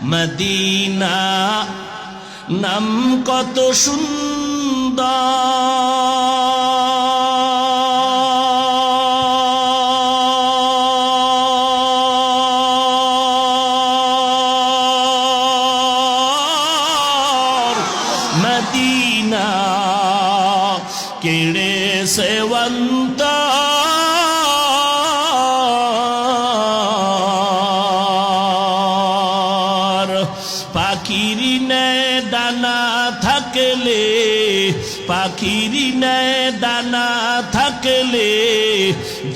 Medina নাম কত সুন্দর মদিনা কেড়ে সেবন্ত পাখির ন্যায় দানা থাকলে পাখির ন্যায় দানা থাকলে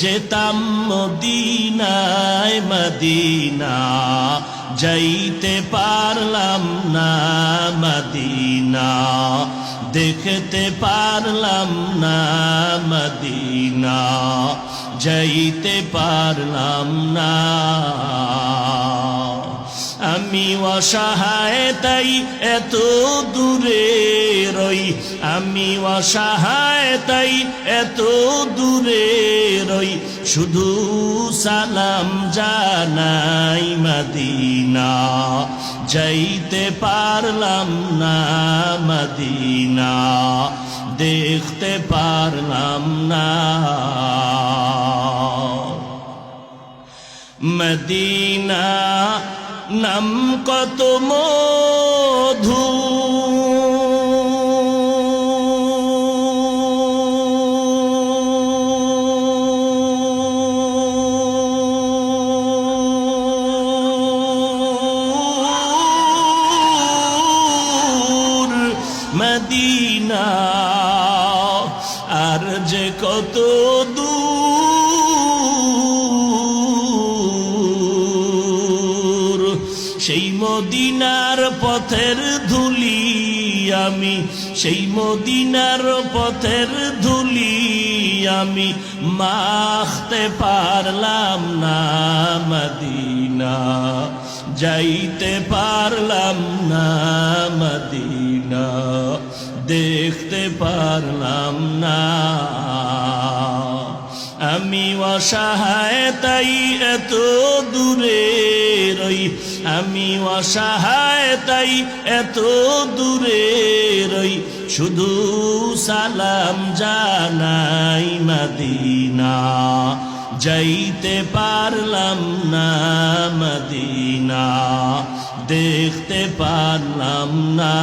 যেতাম মদিনায় মদিনা যাইতে পারলাম না মদিনা দেখতে পারলাম না মদিনা যাইতে পারলাম না আমি অসহায় তাই এত দূরে রই আমি অসহায় তাই এত দূরে রই শুধু সালাম জানাই মদিনা যাইতে পারলাম না মদিনা দেখতে পারলাম না মদিনা নাম কত মধু মদিনা আর যে কত দূর সেই মদিনার পথের ধুলি আমি সেই মদিনার পথের ধুলি আমি মাখতে পারলাম না মদিনা যাইতে পারলাম না মদিনা দেখতে পারলাম না আমি অসহায় তাই এত দূরে রই আমি অসহায় তাই এত দূরে রই শুধু সালাম জানাই মদিনা যাইতে পারলাম না মদিনা দেখতে পারলাম না